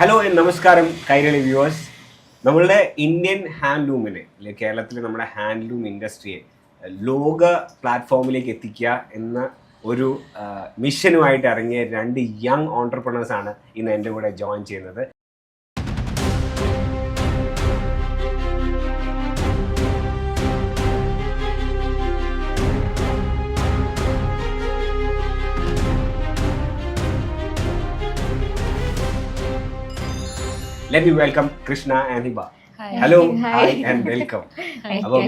Hello നമസ്കാരം Kairali viewers. നമ്മളുടെ Indian ഹാൻഡ്ലൂമിനെ അല്ലെങ്കിൽ കേരളത്തിലെ നമ്മുടെ ഹാൻഡ്ലൂം ഇൻഡസ്ട്രിയെ ലോക പ്ലാറ്റ്ഫോമിലേക്ക് എത്തിക്കുക എന്ന ഒരു മിഷനുമായിട്ട് ഇറങ്ങിയ രണ്ട് യങ് ഓൺടർപ്രണേഴ്സാണ് ഇന്ന് എൻ്റെ കൂടെ ജോയിൻ ചെയ്യുന്നത്. Let me welcome Krishna and Hiba. Hello, hi and welcome. അപ്പം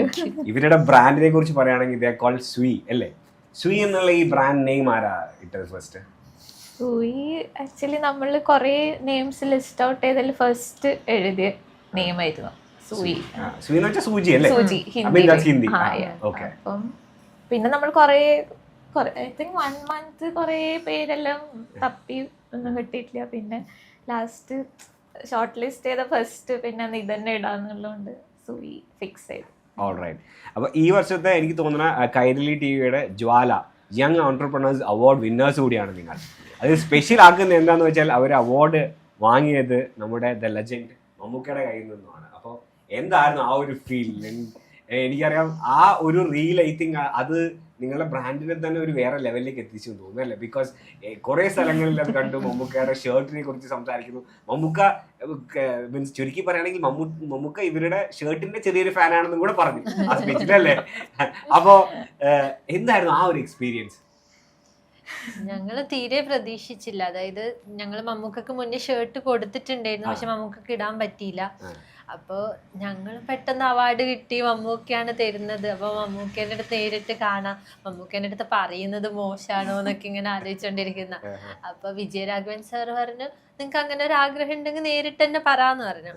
ഇവരുടെ ബ്രാൻഡിനെ കുറിച്ച് പറയുകയാണെങ്കിൽ ഇതേ കോൾ സ്വീ അല്ലേ? സ്വീ എന്നുള്ള ഈ ബ്രാൻഡ് നെയിം ആരാ ഇട്ടത് ഫസ്റ്റ്? സൂയി ആക്ച്വലി നമ്മൾ കുറേ നെയിംസ് ലിസ്റ്റ് ഔട്ട് ചെയ്തതിൽ ഫസ്റ്റ് എഴുതിയ നെയിം ആയിരുന്നു സൂയി. സ്വീ എന്ന് വെച്ചാൽ സൂചി അല്ലേ? സൂചി ഹിന്ദി. ഓക്കെ. അപ്പം പിന്നെ നമ്മൾ കുറേ ഐ തിങ്ക് 1 month കുറേ പേരെല്ലാം തപ്പി ഒന്നും കിട്ടിയിട്ടില്ല. പിന്നെ ലാസ്റ്റ് ഷോർട്ട് ലിസ്റ്റ് ചെയ്ത ഫസ്റ്റ് പിന്നെ ഇത് തന്നെ ഇടാന്നുള്ളതുകൊണ്ട് സൂയി ഫിക്സ് ചെയ്തു. ഓൾറൈറ്റ്. അപ്പോൾ ഈ വർഷത്തെ എനിക്ക് തോന്നുന്ന കൈരളി ടിവിയുടെ ജ്വാല യങ് ഓൺടർപ്രണേഴ്സ് അവാർഡ് വിന്നേഴ്സ് കൂടിയാണ് നിങ്ങൾ. അത് സ്പെഷ്യൽ ആക്കുന്നത് എന്താണെന്ന് വെച്ചാൽ അവർ അവാർഡ് വാങ്ങിയത് നമ്മുടെ ദ ലെജൻഡ് മമ്മൂക്കയുടെ കയ്യിൽ നിന്നുമാണ്. അപ്പോൾ എന്തായിരുന്നു ആ ഒരു ഫീൽ? എനിക്കറിയാം ആ ഒരു റീൽ ഐ തിങ്ക് അത് നിങ്ങളുടെ ബ്രാൻഡിനെ തന്നെ ഒരു വേറെ ലെവലിലേക്ക് എത്തിച്ചു തോന്നുന്നു അല്ലേ? ബിക്കോസ് കുറേ സ്ഥലങ്ങളിൽ അത് കണ്ടു. മമ്മൂക്കയുടെ ഷർട്ടിനെ കുറിച്ച് സംസാരിക്കുന്നു. മമ്മൂക്ക മീൻസ് ചുരുക്കി പറയുകയാണെങ്കിൽ മമ്മൂക്ക ഇവരുടെ ഷർട്ടിന്റെ ചെറിയൊരു ഫാനാണെന്നും കൂടെ പറഞ്ഞു ആ സ്പീച്ചിലല്ലേ? അപ്പോൾ എന്തായിരുന്നു ആ ഒരു എക്സ്പീരിയൻസ്? ഞങ്ങൾ തീരെ പ്രതീക്ഷിച്ചില്ല. അതായത് ഞങ്ങൾ മമ്മൂക്കക്ക് മുന്നേ ഷർട്ട് കൊടുത്തിട്ടുണ്ടായിരുന്നു, പക്ഷെ മമ്മൂക്കക്ക് ഇടാൻ പറ്റിയില്ല. അപ്പോൾ ഞങ്ങൾ പെട്ടെന്ന് അവാർഡ് കിട്ടി, മമ്മൂക്കയാണ് തരുന്നത്. അപ്പോൾ മമ്മൂക്കേൻ്റെ അടുത്ത് നേരിട്ട് കാണാം, മമ്മൂക്കേൻ്റെ അടുത്ത് പറയുന്നത് മോശമാണോ എന്നൊക്കെ ഇങ്ങനെ ആലോചിച്ചുകൊണ്ടിരിക്കുന്ന. അപ്പോൾ വിജയരാഘവൻ സാർ പറഞ്ഞു, നിങ്ങൾക്ക് അങ്ങനെ ഒരു ആഗ്രഹം ഉണ്ടെങ്കിൽ നേരിട്ട് തന്നെ പറയാന്ന് പറഞ്ഞു.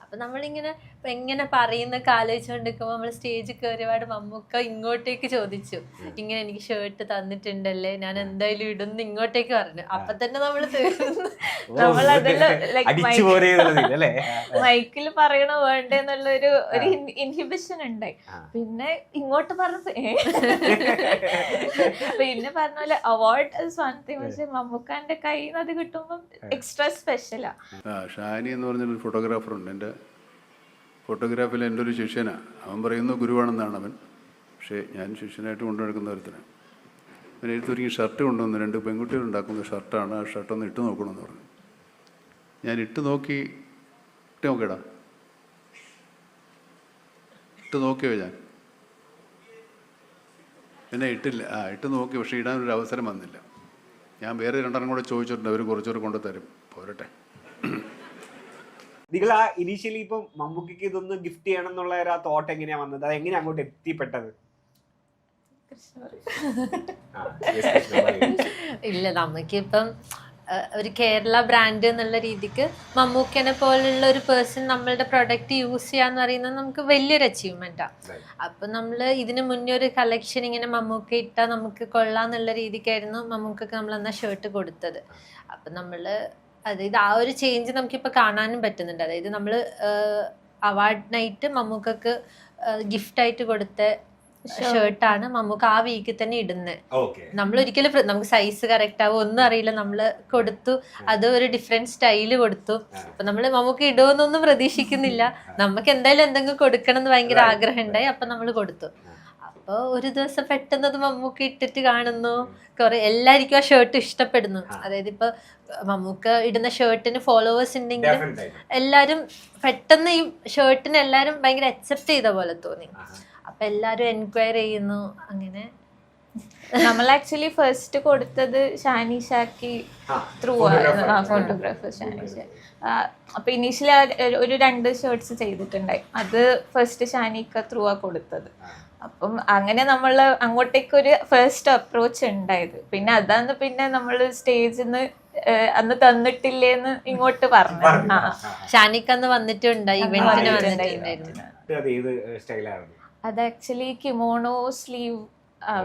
അപ്പം നമ്മളിങ്ങനെ എങ്ങനെ പറയുന്നൊക്കെ ആലോചിച്ചുകൊണ്ടിരിക്കുമ്പോൾ നമ്മൾ സ്റ്റേജിൽ കയറിയപാട് മമ്മൂക്ക ഇങ്ങോട്ടേക്ക് ചോദിച്ചു, ഇങ്ങനെ എനിക്ക് ഷർട്ട് തന്നിട്ടുണ്ടല്ലേ, ഞാൻ എന്തായാലും ഇടുന്നു ഇങ്ങോട്ടേക്ക് പറഞ്ഞു. അപ്പൊ തന്നെ നമ്മൾ മൈക്കിൽ പറയണോ വേണ്ടെന്നുള്ള ഒരു ഇൻഹിബിഷൻ ഉണ്ടായി. പിന്നെ ഇങ്ങോട്ട് പറഞ്ഞപ്പോ പിന്നെ പറഞ്ഞ പോലെ അവാർഡ് ഇസ് വൺ തിങ്, പക്ഷെ മമ്മൂക്കാന്റെ കയ്യിൽ നിന്ന് അത് കിട്ടുമ്പോൾ എക്സ്ട്രാ സ്പെഷ്യലാ. ഷാനി എന്ന് പറഞ്ഞൊരു ഫോട്ടോഗ്രാഫർ ഉണ്ട്. എൻ്റെ ഫോട്ടോഗ്രാഫിൽ എൻ്റെ ഒരു ശിഷ്യനാണ്. അവൻ പറയുന്നു ഗുരുവാണെന്നാണ് അവൻ, പക്ഷേ ഞാൻ ശിഷ്യനായിട്ട് കൊണ്ടുനടക്കുന്ന ഒരുത്തനാണ്. അവൻ എഴുത്തൊരുങ്ങി ഷർട്ട് കൊണ്ടുവന്ന് 2 പെൺകുട്ടികൾ ഉണ്ടാക്കുന്ന ഷർട്ടാണ്. ആ ഷർട്ടൊന്ന് ഇട്ട് നോക്കണമെന്ന് പറഞ്ഞു. ഞാൻ ഇട്ട് നോക്കിയടാ ഇട്ട് നോക്കിയോ ഞാൻ പിന്നെ ഇട്ടില്ല. ഇട്ട് നോക്കി, പക്ഷേ ഇടാനൊരു അവസരം വന്നില്ല. ഞാൻ വേറെ 2 കൂടെ ചോദിച്ചിട്ടുണ്ട്, അവർ കുറച്ചുകൂടെ കൊണ്ടു തരും, പോരട്ടെ. നിങ്ങൾ ആ ഇനീഷ്യലി ഇപ്പം മമ്മൂക്കയ്ക്ക് ഇതൊന്ന് ഗിഫ്റ്റ് ചെയ്യണം എന്നുള്ള ആ തോട്ട് എങ്ങനെയാ വന്നത്? അത് എങ്ങനെയാ അങ്ങോട്ട് എത്തിപ്പെട്ടത്? ഇല്ല, നമുക്കിപ്പം ഒരു കേരള ബ്രാൻഡ് എന്നുള്ള രീതിക്ക് മമ്മൂക്കനെ പോലുള്ള ഒരു പേഴ്സൺ നമ്മളുടെ പ്രൊഡക്റ്റ് യൂസ് ചെയ്യാന്ന് പറയുന്നത് നമുക്ക് വലിയൊരു അച്ചീവ്മെന്റാണ്. അപ്പം നമ്മൾ ഇതിന് മുന്നേ ഒരു കളക്ഷൻ ഇങ്ങനെ മമ്മൂക്ക ഇട്ടാൽ നമുക്ക് കൊള്ളാന്നുള്ള രീതിക്കായിരുന്നു മമ്മൂക്കക്ക് നമ്മൾ എന്നാ ഷർട്ട് കൊടുത്തത്. അപ്പം നമ്മൾ അതായത് ആ ഒരു ചേഞ്ച് നമുക്കിപ്പോൾ കാണാനും പറ്റുന്നുണ്ട്. അതായത് നമ്മൾ അവാർഡ് നൈറ്റ് മമ്മൂക്കക്ക് ഗിഫ്റ്റായിട്ട് കൊടുത്ത ഷർട്ടാണ് മമ്മൂക്ക ആ വീക്കിൽ തന്നെ ഇടുന്നത്. നമ്മൾ ഒരിക്കലും നമുക്ക് സൈസ് കറക്റ്റ് ആവും ഒന്നും അറിയില്ല, നമ്മൾ കൊടുത്തു. അത് ഒരു ഡിഫറെന്റ് സ്റ്റൈല് കൊടുത്തു. അപ്പൊ നമ്മള് മമ്മൂക്ക ഇടുമെന്നൊന്നും പ്രതീക്ഷിക്കുന്നില്ല, നമുക്ക് എന്തായാലും എന്തെങ്കിലും കൊടുക്കണം എന്ന് ഭയങ്കര ആഗ്രഹം ഉണ്ടായി. അപ്പൊ നമ്മൾ കൊടുത്തു. അപ്പോൾ ഒരു ദിവസം പെട്ടെന്ന് അത് മമ്മൂക്ക ഇട്ടിട്ട് കാണുന്നു, എല്ലാവർക്കും ആ ഷർട്ട് ഇഷ്ടപ്പെടുന്നു. അതായത് ഇപ്പൊ മമ്മൂക്ക ഇടുന്ന ഷർട്ടിന് ഫോളോവേഴ്സ് ഉണ്ടെങ്കിലും എല്ലാരും പെട്ടെന്ന് ഈ ഷർട്ടിന് എല്ലാരും ഭയങ്കര അക്സെപ്റ്റ് ചെയ്ത പോലെ തോന്നി. അപ്പൊ എല്ലാരും എൻക്വയറി ചെയ്യുന്നു. അങ്ങനെ നമ്മൾ ആക്ച്വലി ഫസ്റ്റ് കൊടുത്തത് ഷാനിഷാക്ക് ത്രൂ ഫോട്ടോഗ്രാഫർ ഷാനിഷ. അപ്പൊ ഇനീഷ്യലി ഒരു 2 ഷർട്ട്സ് ചെയ്തിട്ടുണ്ടായി. അത് ഫസ്റ്റ് ഷാനിക്ക ത്രൂ ആ കൊടുത്തത്. അപ്പം അങ്ങനെ നമ്മൾ അങ്ങോട്ടേക്കൊരു ഫസ്റ്റ് അപ്രോച്ച് ഉണ്ടായത്. പിന്നെ അതാണ് പിന്നെ നമ്മൾ സ്റ്റേജിൽ നിന്ന് അന്ന് തന്നിട്ടില്ലേന്ന് ഇങ്ങോട്ട് പറഞ്ഞു. ഷാനിക്ക അന്ന് വന്നിട്ടുണ്ടായി, ഇവന്റിന് വന്നിട്ടുണ്ടായിരുന്നു. അത് ആക്ച്വലി കിമോണോ സ്ലീവ്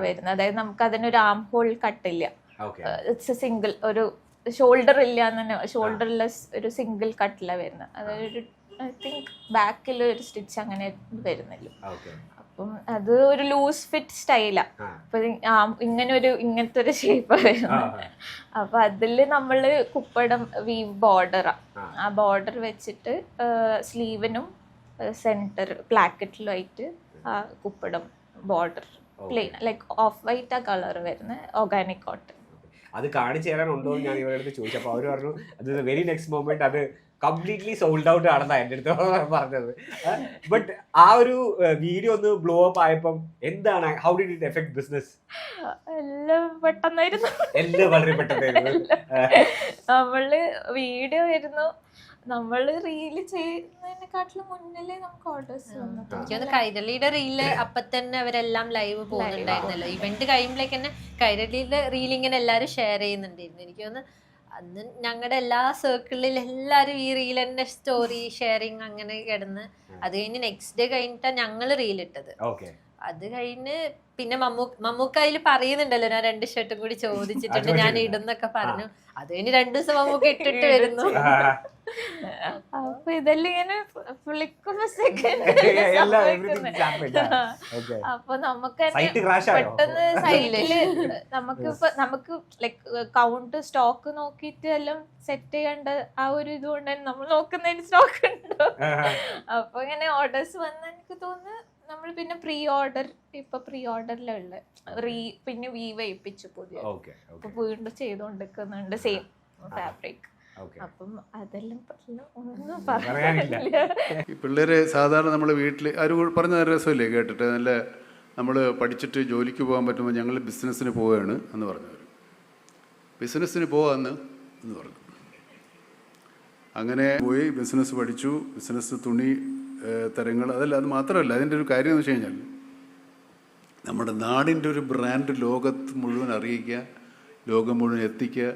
വരുന്നത്. അതായത് നമുക്ക് അതിനൊരു ആം ഹോൾ കട്ടില്ല, ഇറ്റ്സ് സിംഗിൾ, ഒരു ഷോൾഡർ ഇല്ല തന്നെ, ഷോൾഡർലെസ് ഒരു സിംഗിൾ കട്ടില വരുന്നത്. അതായത് ഐ തിങ്ക് ബാക്കിൽ ഒരു സ്റ്റിച്ച് അങ്ങനെ വരുന്നില്ല. അപ്പം അത് ഒരു ലൂസ് ഫിറ്റ് സ്റ്റൈലാ. അപ്പൊ ഇങ്ങനത്തെ ഒരു ഷേപ്പ് വരുന്നത്. അപ്പൊ അതില് നമ്മള് കുപ്പടം വീവ് ബോർഡറാ. ആ ബോർഡർ വെച്ചിട്ട് സ്ലീവിനും സെന്റർ പ്ലാക്കറ്റിലുമായിട്ട് ആ കുപ്പടം border plain like off white ആ കളർ വരുന്ന ഓർഗാനിക് കോട്ടൺ. അത് കാണിച്ചു തരാനുണ്ടോ എന്ന് ഞാൻ ഇവരുടെ അടുത്ത് ചോദിച്ചു. അപ്പോൾ അവർ പറഞ്ഞു അത് വെരി നെക്സ്റ്റ് മൊമെന്റ് അത് കംപ്ലീറ്റ്ലി സോൾഡ് ഔട്ട് ആണെന്നാണ് എൻ്റെ അടുത്ത് പറഞ്ഞത്. ബട്ട് ആ ഒരു വീഡിയോ ഒന്ന് ബ്ലോ അപ്പ് ആയപ്പം എന്താണ്, how did it effect business? എല്ലാം പെട്ടെന്നായിരുന്നു, എല്ലാം വളരെ പെട്ടെന്നായിരുന്നു. നമ്മള് വീഡിയോ വരുന്നു, നമ്മള് റീല് ചെയ്യുന്നതിനെക്കാട്ടിലും മുന്നിലേ നമുക്ക് ഓർഡേഴ്സ് വന്നു. എനിക്കൊന്ന് കൈരളിയുടെ റീല് അപ്പൊ തന്നെ അവരെല്ലാം ലൈവ് പോകുന്നുണ്ടായിരുന്നല്ലോ. ഇവന്റ് കഴിയുമ്പോഴേക്ക് തന്നെ കൈരളിയുടെ റീൽ ഇങ്ങനെ എല്ലാരും ഷെയർ ചെയ്യുന്നുണ്ടായിരുന്നു. എനിക്ക് തോന്നുന്നു അന്ന് ഞങ്ങളുടെ എല്ലാ സർക്കിളിൽ എല്ലാരും ഈ റീൽ തന്നെ സ്റ്റോറി ഷെയറിങ് അങ്ങനെ കിടന്ന്, അത് കഴിഞ്ഞ് നെക്സ്റ്റ് ഡേ കഴിഞ്ഞിട്ടാണ് ഞങ്ങൾ റീൽ ഇട്ടത്. അത് കഴിഞ്ഞ് പിന്നെ മമ്മൂക്ക അതിൽ പറയുന്നുണ്ടല്ലോ, ഞാൻ 2 ഷർട്ടും കൂടി ചോദിച്ചിട്ടുണ്ട് ഞാൻ ഇടുന്നൊക്കെ പറഞ്ഞു. അത് കഴിഞ്ഞ് 2 ദിവസം മമ്മൂക്ക ഇട്ടിട്ട് വരുന്നു. അപ്പൊ ഇതെല്ലാം ഇങ്ങനെ അപ്പൊ നമുക്ക് പെട്ടെന്ന് സൈറ്റില് നമുക്ക് ലൈക്ക് കൗണ്ട് സ്റ്റോക്ക് നോക്കിയിട്ട് എല്ലാം സെറ്റ് ചെയ്യേണ്ട ആ ഒരു ഇതുകൊണ്ട് തന്നെ നമ്മൾ നോക്കുന്നതിന് സ്റ്റോക്ക് ഉണ്ടോ. അപ്പൊ ഇങ്ങനെ ഓർഡേഴ്സ് വന്ന എനിക്ക് തോന്നുന്നു നമ്മൾ പിന്നെ പ്രീ ഓർഡറിലുള്ള പിന്നെ വീവ് ചെയ്യിപ്പിച്ചു പുതിയ. അപ്പൊ വീണ്ടും ചെയ്തോണ്ടിരിക്കുന്നുണ്ട് സെയിം ഫാബ്രിക്. അപ്പം അതെല്ലാം ഒന്നും പറയാനില്ല. ഈ പിള്ളേര് സാധാരണ നമ്മൾ വീട്ടിൽ ആര് പറഞ്ഞ രസമല്ലേ കേട്ടിട്ട്, നല്ല നമ്മൾ പഠിച്ചിട്ട് ജോലിക്ക് പോകാൻ പറ്റുമ്പോൾ ഞങ്ങൾ ബിസിനസ്സിന് പോവുകയാണ് എന്ന് പറഞ്ഞവർ. ബിസിനസ്സിന് പോകാമെന്ന് പറഞ്ഞു. അങ്ങനെ പോയി ബിസിനസ് പഠിച്ചു. ബിസിനസ് തുണി തരങ്ങൾ അതല്ല, അത് മാത്രമല്ല, അതിൻ്റെ ഒരു കാര്യം എന്ന് വെച്ച് കഴിഞ്ഞാൽ നമ്മുടെ നാടിൻ്റെ ഒരു ബ്രാൻഡ് ലോകത്ത് മുഴുവൻ അറിയിക്കുക, ലോകം മുഴുവൻ എത്തിക്കുക,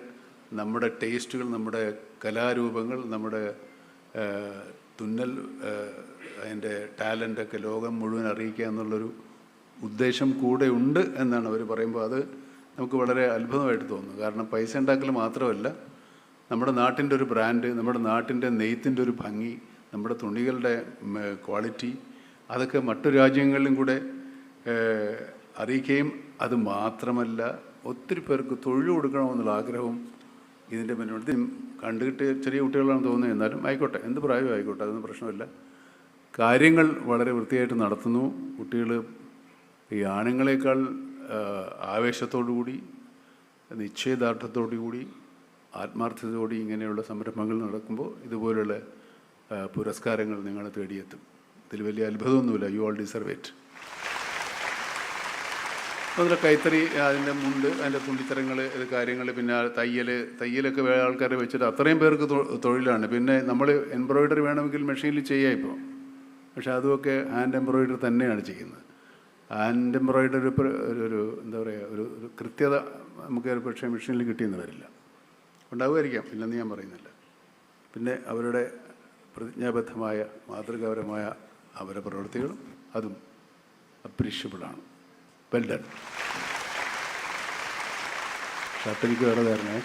നമ്മുടെ ടേസ്റ്റുകൾ, നമ്മുടെ കലാരൂപങ്ങൾ, നമ്മുടെ തുന്നൽ അതിൻ്റെ ടാലൻ്റൊക്കെ ലോകം മുഴുവൻ അറിയിക്കുക എന്നുള്ളൊരു ഉദ്ദേശം കൂടെ ഉണ്ട് എന്നാണ് അവർ പറയുമ്പോൾ അത് നമുക്ക് വളരെ അത്ഭുതമായിട്ട് തോന്നുന്നു. കാരണം പൈസ ഉണ്ടാക്കൽ മാത്രമല്ല, നമ്മുടെ നാട്ടിൻ്റെ ഒരു ബ്രാൻഡ്, നമ്മുടെ നാട്ടിൻ്റെ നെയ്ത്തിൻ്റെ ഒരു ഭംഗി, നമ്മുടെ തുണികളുടെ ക്വാളിറ്റി, അതൊക്കെ മറ്റു രാജ്യങ്ങളിലും കൂടെ അറിയിക്കുകയും അത് മാത്രമല്ല ഒത്തിരി പേർക്ക് തൊഴിൽ കൊടുക്കണമെന്നുള്ള ആഗ്രഹവും ഇതിൻ്റെ മുന്നോട്ട് കണ്ടിട്ട് ചെറിയ കുട്ടികളാണെന്ന് തോന്നുന്നത്. എന്നാലും ആയിക്കോട്ടെ, എന്ത് പ്രായവും ആയിക്കോട്ടെ, അതൊന്നും പ്രശ്നമില്ല. കാര്യങ്ങൾ വളരെ വൃത്തിയായിട്ട് നടത്തുന്നു. കുട്ടികൾ ഈ ആണുങ്ങളെക്കാൾ ആവേശത്തോടു കൂടി, നിശ്ചയദാർഢ്യത്തോടു കൂടി, ആത്മാർത്ഥതയോടെ ഇങ്ങനെയുള്ള സംരംഭങ്ങൾ നടക്കുമ്പോൾ ഇതുപോലുള്ള പുരസ്കാരങ്ങൾ നിങ്ങളെ തേടിയെത്തും. ഇതിൽ വലിയ അത്ഭുതമൊന്നുമില്ല. You all deserve it. അതുപോലെ കൈത്തറി, അതിൻ്റെ മുണ്ട്, അതിൻ്റെ തുണിത്തരങ്ങൾ, ഇത് കാര്യങ്ങൾ, പിന്നെ തയ്യലൊക്കെ വേറെ ആൾക്കാരെ വെച്ചിട്ട് അത്രയും പേർക്ക് തൊഴിലാണ്. പിന്നെ നമ്മൾ എംബ്രോയിഡറി വേണമെങ്കിൽ മെഷീനിൽ ചെയ്യാം ഇപ്പോൾ, പക്ഷെ അതുമൊക്കെ ഹാൻഡ് എംബ്രോയിഡറി തന്നെയാണ് ചെയ്യുന്നത്. ഹാൻഡ് എംബ്രോയിഡറി ഒരു എന്താ പറയുക, ഒരു കൃത്യത നമുക്ക് പക്ഷേ മെഷീനിൽ കിട്ടിയെന്ന് വരില്ല. ഉണ്ടാവുമായിരിക്കാം, ഇല്ലെന്ന് ഞാൻ പറയുന്നില്ല. പിന്നെ അവരുടെ പ്രതിജ്ഞാബദ്ധമായ മാതൃകാപരമായ അവരുടെ പ്രവൃത്തികളും അതും അപ്രീഷ്യബിളാണ്. Well done. ഷർട്ട് എനിക്ക് വേറെ തരണേ.